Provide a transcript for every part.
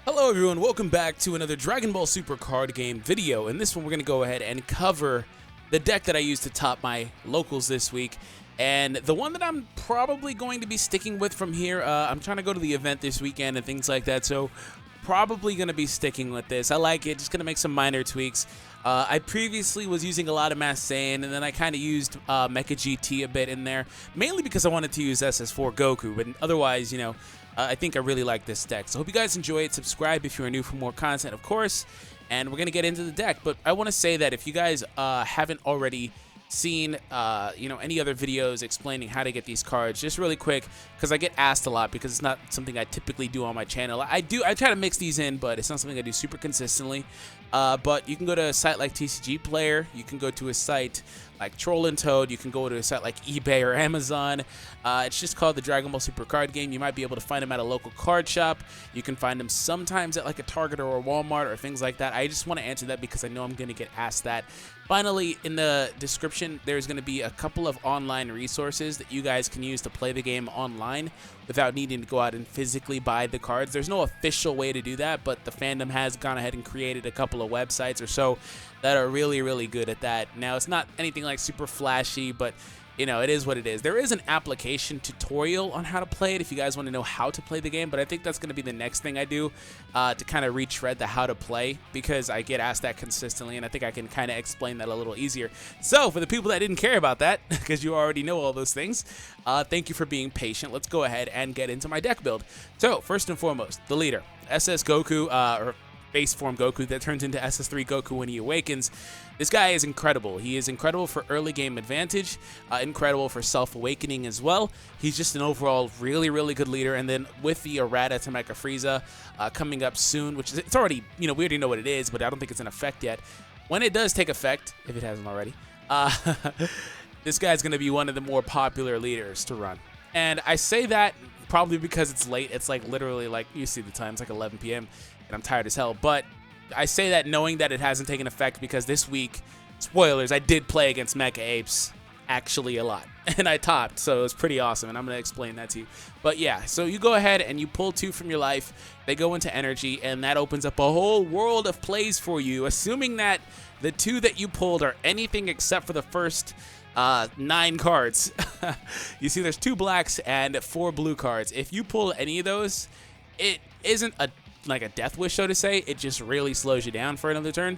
Hello everyone, welcome back to another Dragon Ball Super card game video. In this one we're going to go ahead and cover the deck that I used to top my locals this week. And the one that I'm probably going to be sticking with from here, I'm trying to go to the event this weekend and things like that, so probably going to be sticking with this. I like it, just going to make some minor tweaks. I previously was using a lot of Mass Saiyan, and then I kind of used Mecha GT a bit in there, mainly because I wanted to use SS3 Goku, but otherwise, you know, I think I really like this deck. So hope you guys enjoy it. Subscribe if you are new for more content, of course, and we're going to get into the deck. But I want to say that if you guys haven't already seen any other videos explaining how to get these cards, just really quick, because I get asked a lot because it's not something I typically do on my channel. I try to mix these in, but it's not something I do super consistently. But you can go to a site like TCG Player, you can go to a site like Troll and Toad, you can go to a site like eBay or Amazon. It's just called the Dragon Ball Super card game. You might be able to find them at a local card shop. You can find them sometimes at like a Target or a Walmart or things like that. I just want to answer that because I know I'm going to get asked that. Finally, in the description, there's going to be a couple of online resources that you guys can use to play the game online without needing to go out and physically buy the cards. There's no official way to do that, but the fandom has gone ahead and created a couple of websites or so that are really, really good at that. Now, it's not anything like super flashy, but you know, it is what it is. There is an application tutorial on how to play it if you guys want to know how to play the game, but I think that's going to be the next thing I do to kind of retread the how to play, because I get asked that consistently, and I think I can kind of explain that a little easier. So for the people that didn't care about that, because you already know all those things, thank you for being patient. Let's go ahead and get into my deck build. So first and foremost, the leader, SS Goku, or base form Goku that turns into SS3 Goku when he awakens. This guy is incredible. He is incredible for early game advantage, incredible for self-awakening as well. He's just an overall really, really good leader. And then with the errata to Mecha Frieza coming up soon, which is, it's already, you know, we already know what it is, but I don't think it's in effect yet. When it does take effect, if it hasn't already, this guy's going to be one of the more popular leaders to run. And I say that probably because it's late. It's like literally, like, you see the time, it's like 11 p.m. and I'm tired as hell. But I say that knowing that it hasn't taken effect because this week, spoilers, I did play against Mecha Apes actually a lot. And I topped, so it was pretty awesome, and I'm going to explain that to you. But yeah, so you go ahead and you pull 2 from your life. They go into energy, and that opens up a whole world of plays for you, assuming that the 2 that you pulled are anything except for the first 9 cards. You see there's 2 blacks and 4 blue cards. If you pull any of those, it isn't like a death wish, so to say. It just really slows you down for another turn.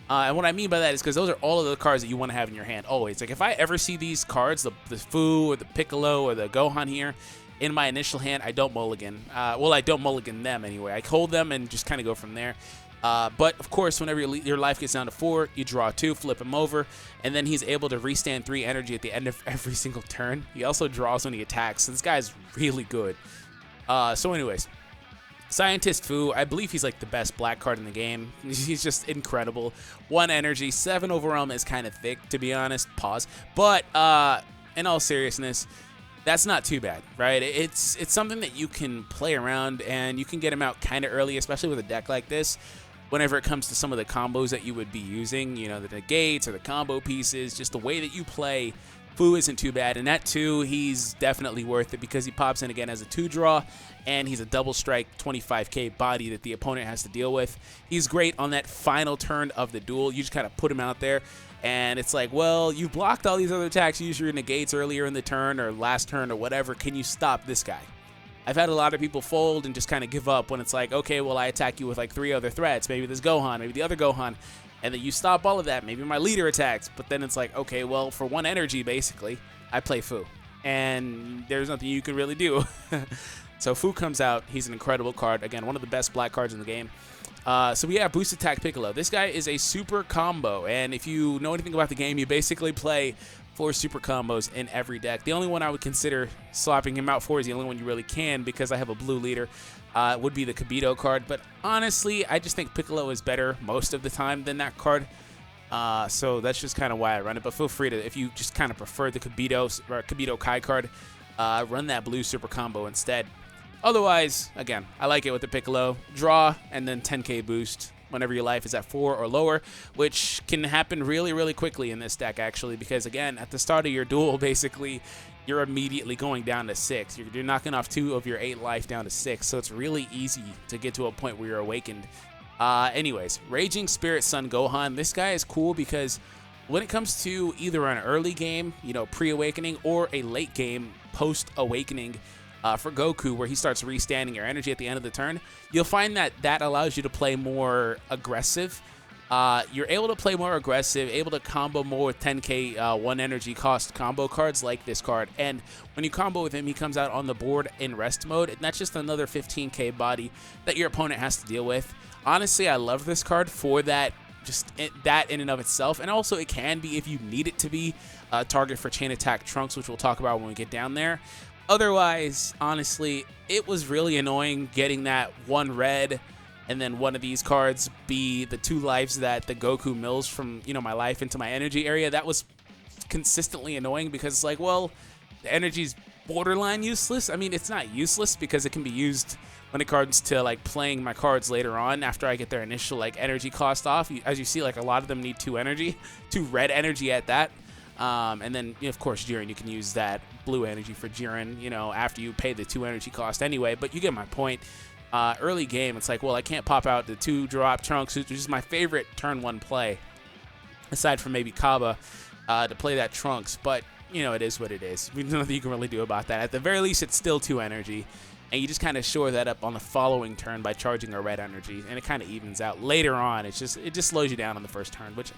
And what I mean by that is because those are all of the cards that you want to have in your hand always. Like if I ever see these cards, the Fu or the Piccolo or the Gohan here in my initial hand, I don't mulligan. Well, I don't mulligan them anyway. I hold them and just kind of go from there. But of course, whenever your life gets down to 4, you draw 2, flip him over, and then he's able to restand 3 energy at the end of every single turn. He also draws when he attacks, so this guy's really good. So anyways, Scientist Fu, I believe he's like the best black card in the game. He's just incredible. 1 energy, 7 overwhelm is kind of thick, to be honest. Pause. But in all seriousness, that's not too bad, right? It's something that you can play around, and you can get him out kind of early, especially with a deck like this. Whenever it comes to some of the combos that you would be using, you know, the negates or the combo pieces, just the way that you play, Fu isn't too bad. And that 2, he's definitely worth it because he pops in again as a 2-draw, and he's a double strike 25k body that the opponent has to deal with. He's great on that final turn of the duel. You just kind of put him out there, and it's like, well, you've blocked all these other attacks. You use your negates earlier in the turn or last turn or whatever. Can you stop this guy? I've had a lot of people fold and just kind of give up when it's like, okay, well, I attack you with like 3 other threats. Maybe this Gohan, maybe the other Gohan. And then you stop all of that. Maybe my leader attacks. But then it's like, okay, well, for 1 energy, basically, I play Fu. And there's nothing you can really do. So Fu comes out. He's an incredible card. Again, one of the best black cards in the game. So we have Boost Attack Piccolo. This guy is a super combo. And if you know anything about the game, you basically play 4 super combos in every deck. The only one I would consider swapping him out for is the only one you really can because I have a blue leader. Would be the Kibito card. But honestly, I just think Piccolo is better most of the time than that card. So that's just kind of why I run it. But feel free to, if you just kind of prefer the Kibito Kai card, run that blue super combo instead. Otherwise, again, I like it with the Piccolo. Draw and then 10k boost whenever your life is at 4 or lower, which can happen really, really quickly in this deck, actually, because, again, at the start of your duel, basically, you're immediately going down to 6. You're knocking off 2 of your 8 life down to 6, so it's really easy to get to a point where you're awakened. Anyways, Raging Spirit Son Gohan. This guy is cool because when it comes to either an early game, pre-awakening, or a late game post-awakening for Goku, where he starts restanding your energy at the end of the turn, you'll find that allows you to play more aggressive. You're able to play more aggressive, able to combo more with 10k 1 energy cost combo cards like this card. And when you combo with him, he comes out on the board in rest mode, and that's just another 15k body that your opponent has to deal with. Honestly, I love this card for that, that in and of itself. And also, it can be, if you need it to be, a target for chain attack Trunks, which we'll talk about when we get down there. Otherwise, honestly, it was really annoying getting that 1 red and then one of these cards be the 2 lives that the Goku mills from, my life into my energy area. That was consistently annoying because it's like, well, the energy's borderline useless. I mean, it's not useless because it can be used when it comes to like playing my cards later on after I get their initial like energy cost off. As you see, like a lot of them need 2 red energy at that. And then, of course, Jiren, you can use that blue energy for Jiren, after you pay the 2 energy cost anyway. But you get my point. Early game, it's like, well, I can't pop out the 2-drop Trunks, which is my favorite turn 1 play, aside from maybe Kaba, to play that Trunks. But, it is what it is. There's nothing you can really do about that. At the very least, it's still 2 energy. And you just kind of shore that up on the following turn by charging a red energy. And it kind of evens out. Later on, it just slows you down on the first turn, which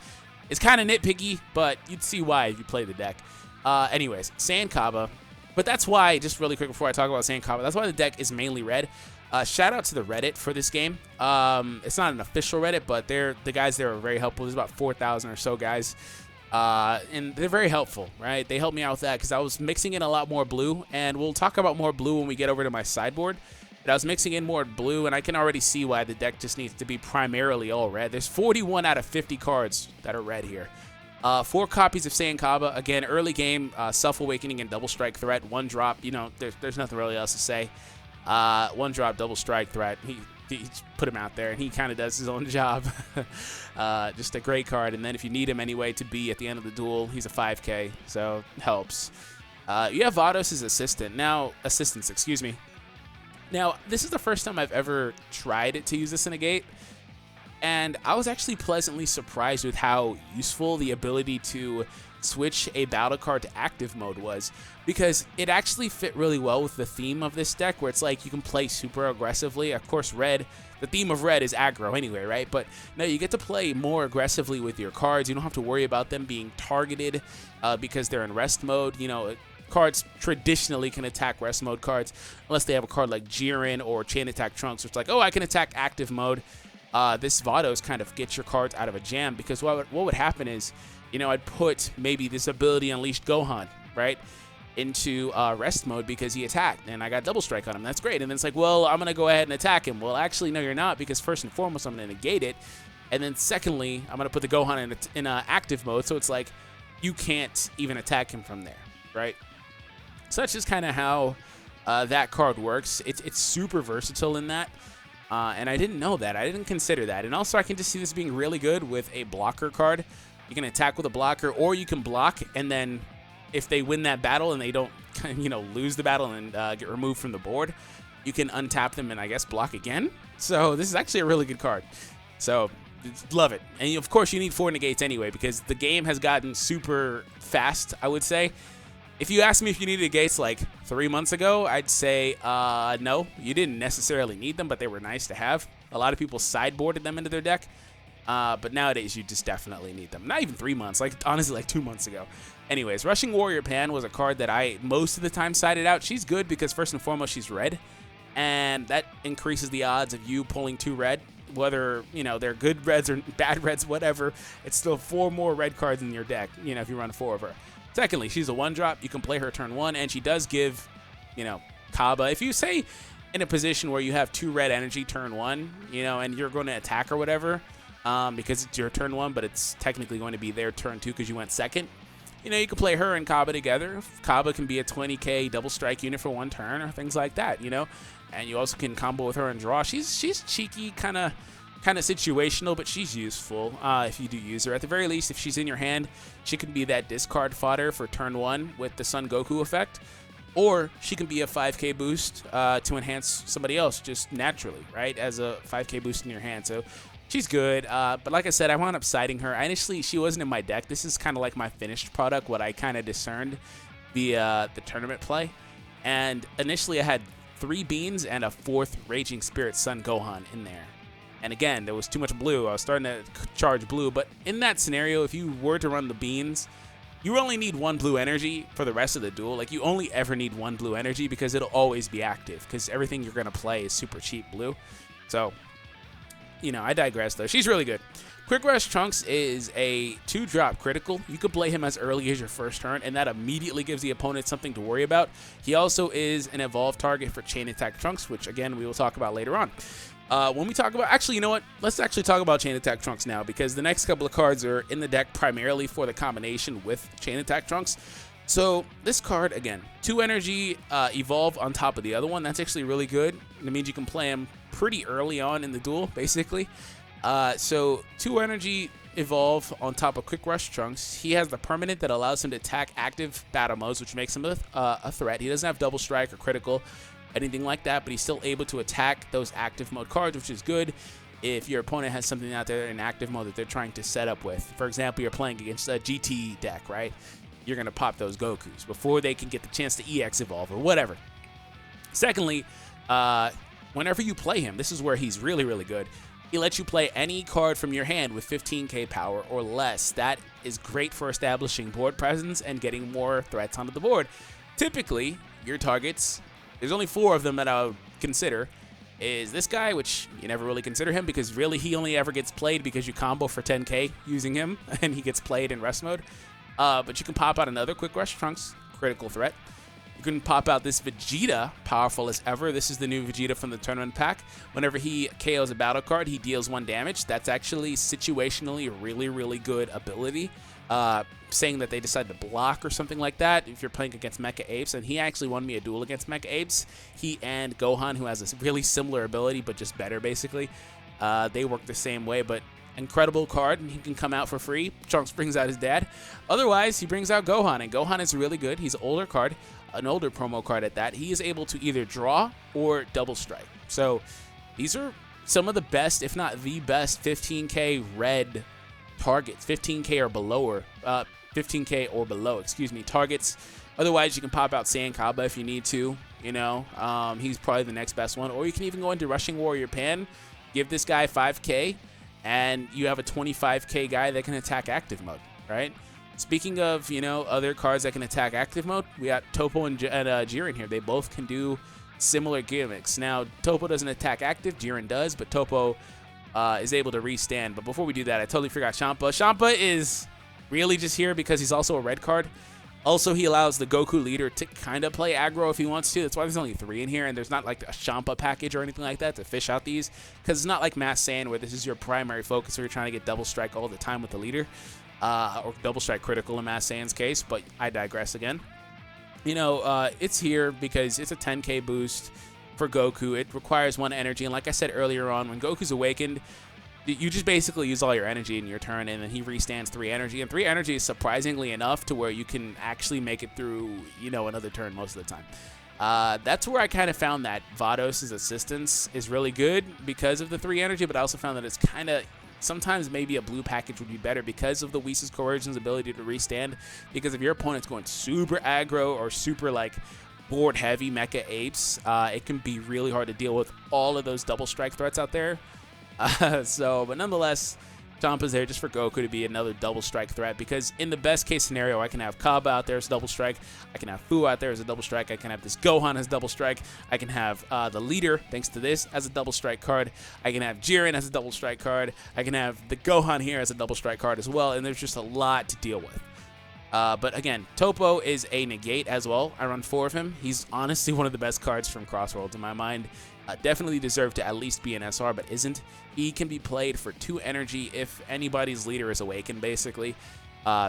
is kind of nitpicky, but you'd see why if you play the deck. Anyways, Saiyan Kaba. But that's why, just really quick before I talk about Saiyan Kaba, that's why the deck is mainly red. Shout out to the Reddit for this game. It's not an official Reddit, but the guys there are very helpful. There's about 4,000 or so guys. And they're very helpful, right? They helped me out with that because I was mixing in a lot more blue, and we'll talk about more blue when we get over to my sideboard. But I was mixing in more blue, and I can already see why the deck just needs to be primarily all red. There's 41 out of 50 cards that are red here. 4 copies of Saiyan Kaba. Again, early game, Self-Awakening and Double Strike Threat. 1 drop, there's nothing really else to say. 1 drop, Double Strike Threat. He put him out there, and he kind of does his own job. Just a great card. And then if you need him anyway to be at the end of the duel, he's a 5k, so it helps. You have Vados' assistants, excuse me. Now, this is the first time I've ever tried to use this in a gate, and I was actually pleasantly surprised with how useful the ability to switch a battle card to active mode was, because it actually fit really well with the theme of this deck, where it's like you can play super aggressively. Of course, red, the theme of red is aggro anyway, right? But no, you get to play more aggressively with your cards. You don't have to worry about them being targeted because they're in rest mode. Cards traditionally can attack rest mode cards unless they have a card like Jiren or Chain Attack Trunks, which is like, oh, I can attack active mode. This Vados kind of gets your cards out of a jam, because what would happen is, I'd put maybe this ability Unleashed Gohan, right, into rest mode because he attacked, and I got Double Strike on him. That's great. And then it's like, well, I'm going to go ahead and attack him. Well, actually, no, you're not, because first and foremost, I'm going to negate it. And then secondly, I'm going to put the Gohan in active mode, so it's like you can't even attack him from there, right? So that's just kind of how that card works. It's super versatile in that. And I didn't know that. I didn't consider that. And also, I can just see this being really good with a blocker card. You can attack with a blocker, or you can block, and then if they win that battle and they don't, lose the battle and get removed from the board, you can untap them and, I guess, block again. So this is actually a really good card. So love it. And, of course, you need 4 negates anyway, because the game has gotten super fast, I would say. If you asked me if you needed negates like 3 months ago, I'd say no. You didn't necessarily need them, but they were nice to have. A lot of people sideboarded them into their deck. But nowadays, you just definitely need them. Not even 3 months, honestly, 2 months ago. Anyways, Rushing Warrior Pan was a card that I most of the time sided out. She's good because first and foremost, she's red, and that increases the odds of you pulling 2 red. Whether, they're good reds or bad reds, whatever, it's still 4 more red cards in your deck, if you run 4 of her. Secondly, she's a 1-drop. You can play her turn 1, and she does give, Kaba. If you say in a position where you have 2 red energy turn 1, and you're going to attack or whatever, because it's your turn 1, but it's technically going to be their turn 2 because you went second. You can play her and Kaba together. Kaba can be a 20k double strike unit for 1 turn or things like that, And you also can combo with her and draw. She's cheeky, kind of kind of situational, but she's useful if you do use her. At the very least, if she's in your hand, she can be that discard fodder for turn 1 with the Sun Goku effect, or she can be a 5k boost to enhance somebody else just naturally, right, as a 5k boost in your hand. So she's good, but like I said, I wound up siding her. Initially, she wasn't in my deck. This is kind of like my finished product, what I kind of discerned via the tournament play. And initially, I had 3 beans and a 4th Raging Spirit Sun Gohan in there. And again, there was too much blue. I was starting to charge blue, but in that scenario, if you were to run the beans, you only need 1 blue energy for the rest of the duel. Like, you only ever need 1 blue energy because it'll always be active, because everything you're going to play is super cheap blue. So, you know, I digress, though. She's really good. Quick Rush Trunks is a 2-drop critical. You can play him as early as your first turn, and that immediately gives the opponent something to worry about. He also is an evolved target for Chain Attack Trunks, which, again, we will talk about later on. When we talk about, actually, you know what? Let's actually talk about Chain Attack Trunks now, because the next couple of cards are in the deck primarily for the combination with Chain Attack Trunks. So this card, again, 2 energy evolve on top of the other one. That's actually really good. It means you can play him pretty early on in the duel, basically. So 2 energy evolve on top of Quick Rush Trunks. He has the permanent that allows him to attack active battle modes, which makes him a threat. He doesn't have double strike or critical, anything like that, but he's still able to attack those active mode cards, which is good if your opponent has something out there in active mode that they're trying to set up with. For example, you're playing against a GT deck, right? You're going to pop those Gokus before they can get the chance to EX evolve or whatever. Secondly, whenever you play him, this is where he's really, really good. He lets you play any card from your hand with 15k power or less. That is great for establishing board presence and getting more threats onto the board. Typically, your targets, there's only 4 of them that I would consider, is this guy, which you never really consider him because really he only ever gets played because you combo for 10k using him and he gets played in rest mode. But you can pop out another Quick Rush Trunks critical threat. You can pop out this Vegeta, powerful as ever. This is the new Vegeta from the tournament pack. Whenever he KOs a battle card, he deals 1 damage. That's actually situationally a really, really good ability. Saying that they decide to block or something like that if you're playing against Mecha Apes, and he actually won me a duel against Mecha Apes. He and Gohan, who has a really similar ability but just better basically, they work the same way, but incredible card, and he can come out for free. Trunks brings out his dad. Otherwise, he brings out Gohan, and Gohan is really good. He's an older card, an older promo card at that. He is able to either draw or double strike. So these are some of the best, if not the best, 15k red targets, 15k or below, 15k or below, excuse me, targets. Otherwise, you can pop out Saiyan Kaba if you need to, you know. He's probably the next best one. Or you can even go into Rushing Warrior Pan, give this guy 5k, and you have a 25k guy that can attack active mode, right? Speaking of, you know, other cards that can attack active mode, we got Topo and Jiren here. They both can do similar gimmicks. Now, Topo doesn't attack active, Jiren does, but Topo is able to restand. But before we do that, I totally forgot Champa. Champa is really just here because he's also a red card. Also, he allows the Goku leader to kind of play aggro if he wants to. That's why there's only 3 in here, and there's not like a Champa package or anything like that to fish out these, because it's not like Mass Saiyan where this is your primary focus where you're trying to get double strike all the time with the leader, or double strike critical in Mass Saiyan's case, but I digress again. You know, it's here because it's a 10k boost for Goku. It requires 1 energy, and like I said earlier on, when Goku's awakened, you just basically use all your energy in your turn, and then he restands 3 energy. And 3 energy is surprisingly enough to where you can actually make it through, you know, another turn most of the time. That's where I kind of found that Vados' assistance is really good because of the 3 energy, but I also found that it's kind of, sometimes maybe a blue package would be better because of the Whis' Coercion's ability to restand. Because if your opponent's going super aggro or super, like, board heavy Mecha Apes, it can be really hard to deal with all of those double strike threats out there. But nonetheless, Champa's there just for Goku to be another double strike threat, because in the best case scenario, I can have Kaba out there as a double strike, I can have Fu out there as a double strike, I can have this Gohan as a double strike, I can have the leader, thanks to this, as a double strike card, I can have Jiren as a double strike card, I can have the Gohan here as a double strike card as well, and there's just a lot to deal with. But again, Topo is a negate as well. I run 4 of him. He's honestly one of the best cards from Crossworlds in my mind. Definitely deserved to at least be an SR, but isn't. He can be played for 2 energy if anybody's leader is awakened, basically.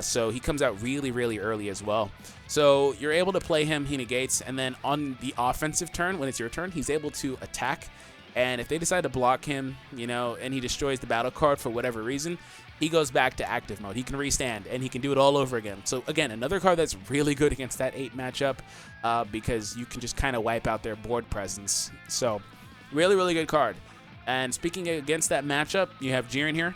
So he comes out really, really early as well. So you're able to play him, he negates, and then on the offensive turn, when it's your turn, he's able to attack And if they decide to block him, you know, and he destroys the battle card for whatever reason, he goes back to active mode. He can restand, and he can do it all over again. So, again, another card that's really good against that 8 matchup because you can just kind of wipe out their board presence. So, really, really good card. And speaking against that matchup, you have Jiren here.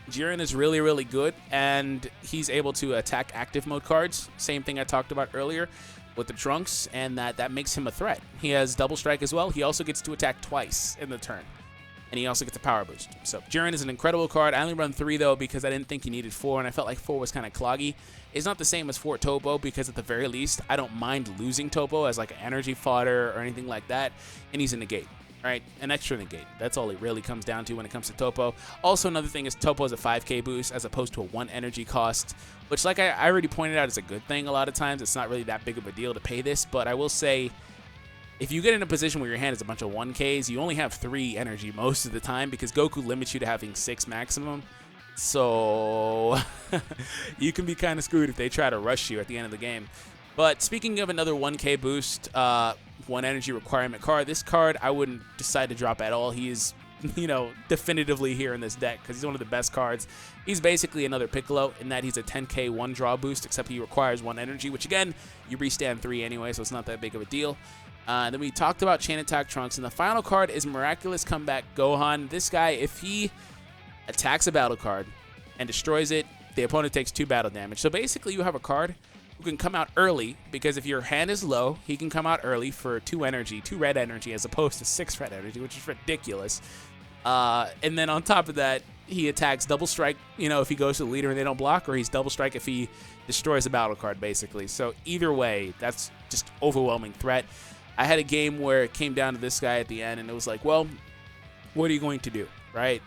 Jiren is really, really good, and he's able to attack active mode cards. Same thing I talked about earlier with the Trunks, and that makes him a threat. He has double strike as well. He also gets to attack twice in the turn, and he also gets a power boost. So Jiren is an incredible card. I only run 3 though because I didn't think he needed 4, and I felt like 4 was kind of cloggy. It's not the same as 4 Topo because at the very least I don't mind losing Topo as like an energy fodder or anything like that, and he's a negate. Right, an extra negate. That's all it really comes down to when it comes to Topo. Also, another thing is Topo is a 5k boost as opposed to a 1 energy cost, which, like I already pointed out, is a good thing a lot of times. It's not really that big of a deal to pay this, but I will say, if you get in a position where your hand is a bunch of 1ks, you only have 3 energy most of the time because Goku limits you to having 6 maximum. So you can be kind of screwed if they try to rush you at the end of the game. But speaking of another 1k boost, 1 energy requirement card, this card I wouldn't decide to drop at all. He is, you know, definitively here in this deck because he's one of the best cards. He's basically another Piccolo in that he's a 10k 1 draw boost, except he requires 1 energy, which again, you restand 3 anyway, so it's not that big of a deal. Then we talked about Chain Attack Trunks, and the final card is Miraculous Comeback Gohan. This guy, if he attacks a battle card and destroys it, the opponent takes 2 battle damage. So basically, you have a card who can come out early because if your hand is low, he can come out early for 2 energy, 2 red energy, as opposed to 6 red energy, which is ridiculous. And then on top of that, he attacks double strike, you know, if he goes to the leader and they don't block, or he's double strike if he destroys a battle card, basically. So either way, that's just overwhelming threat. I had a game where it came down to this guy at the end, and it was like, well, what are you going to do, right?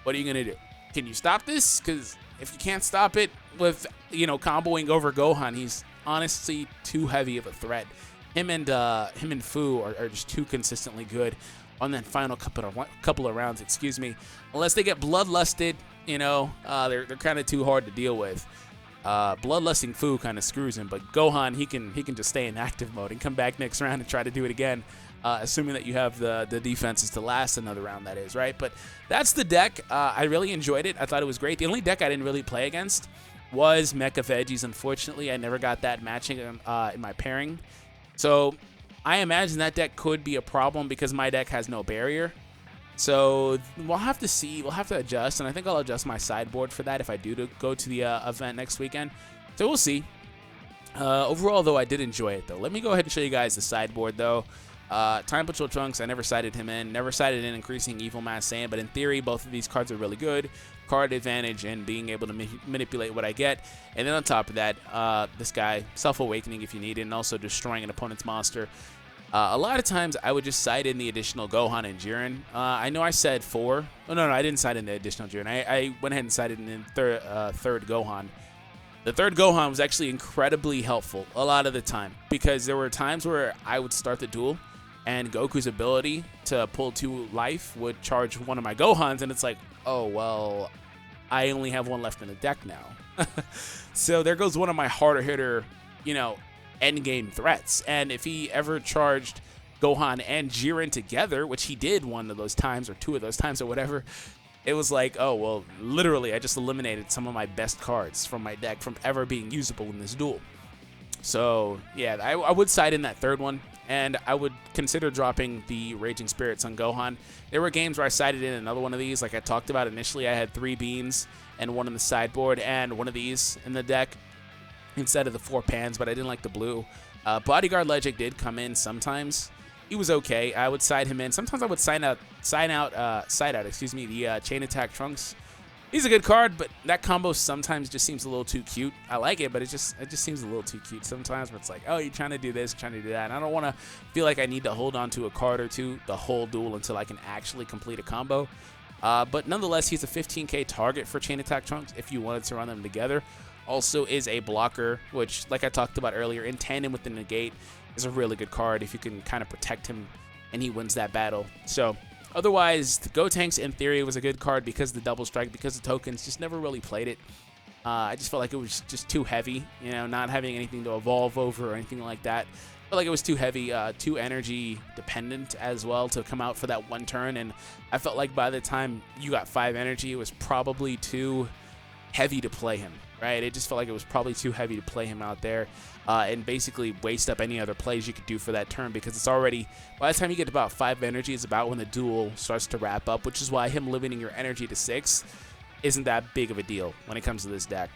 What are you going to do? Can you stop this? Because if you can't stop it with, you know, comboing over Gohan, he's honestly too heavy of a threat. Him and Fu are just too consistently good on that final couple of rounds, excuse me. Unless they get bloodlusted, you know, they're kind of too hard to deal with. Bloodlusting Fu kind of screws him, but Gohan, he can just stay in active mode and come back next round and try to do it again. Assuming that you have the defenses to last another round, that is, right? But that's the deck. I really enjoyed it. I thought it was great. The only deck I didn't really play against was Mecha Veggies. Unfortunately, I never got that matching in my pairing. So I imagine that deck could be a problem because my deck has no barrier. So we'll have to see. We'll have to adjust, and I think I'll adjust my sideboard for that if I do go to the event next weekend. So we'll see. Overall, though, I did enjoy it, though. Let me go ahead and show you guys the sideboard, though. Time Patrol Trunks, I never sided him in. Never sided in Increasing Evil Mass Saiyan, but in theory, both of these cards are really good. Card advantage and being able to manipulate what I get. And then on top of that, this guy, Self-Awakening if you need it, and also destroying an opponent's monster. A lot of times, I would just side in the additional Gohan and Jiren. I know I said 4. Oh, no, I didn't side in the additional Jiren. I went ahead and sided in the third Gohan. The third Gohan was actually incredibly helpful a lot of the time because there were times where I would start the duel and Goku's ability to pull 2 life would charge one of my Gohans, and it's like, oh, well, I only have 1 left in the deck now. So there goes one of my harder hitter, you know, endgame threats. And if he ever charged Gohan and Jiren together, which he did one of those times or 2 of those times or whatever, it was like, oh, well, literally, I just eliminated some of my best cards from my deck from ever being usable in this duel. So, yeah, I would side in that third one, and I would consider dropping the Raging Spirits on Gohan. There were games where I sided in another one of these. Like I talked about initially, I had 3 beans and 1 in the sideboard and 1 of these in the deck instead of the 4 pans, but I didn't like the blue. Bodyguard Legic did come in sometimes. He was okay. I would side him in. Sometimes I would side out the Chain Attack Trunks. He's a good card, but that combo sometimes just seems a little too cute. I like it, but it just seems a little too cute sometimes where it's like, oh, you're trying to do this, trying to do that. And I don't want to feel like I need to hold on to a card or 2 the whole duel until I can actually complete a combo. But nonetheless, he's a 15k target for Chain Attack Trunks if you wanted to run them together. Also is a blocker, which, like I talked about earlier, in tandem with the negate, is a really good card if you can kind of protect him and he wins that battle. So otherwise, the Gotenks in theory was a good card because of the double strike, because the tokens, just never really played it. I just felt like it was just too heavy, you know, not having anything to evolve over or anything like that. felt like it was too heavy, too energy dependent as well to come out for that one turn, and I felt like by the time you got 5 energy, it was probably too heavy to play him, right? It just felt like it was probably too heavy to play him out there and basically waste up any other plays you could do for that turn, because it's already, by the time you get to about 5 energy, it's about when the duel starts to wrap up, which is why him limiting your energy to 6 isn't that big of a deal when it comes to this deck.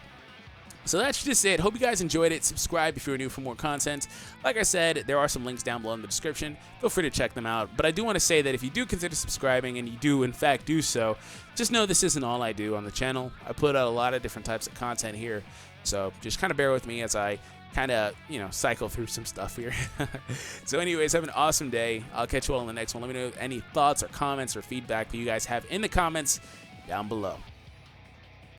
So that's just it. Hope you guys enjoyed it. Subscribe if you're new for more content. Like I said, there are some links down below in the description. Feel free to check them out. But I do want to say that if you do consider subscribing, and you do in fact do so, just know this isn't all I do on the channel. I put out a lot of different types of content here. So just kind of bear with me as I kind of, cycle through some stuff here. So anyways, have an awesome day. I'll catch you all in the next one. Let me know any thoughts or comments or feedback that you guys have in the comments down below.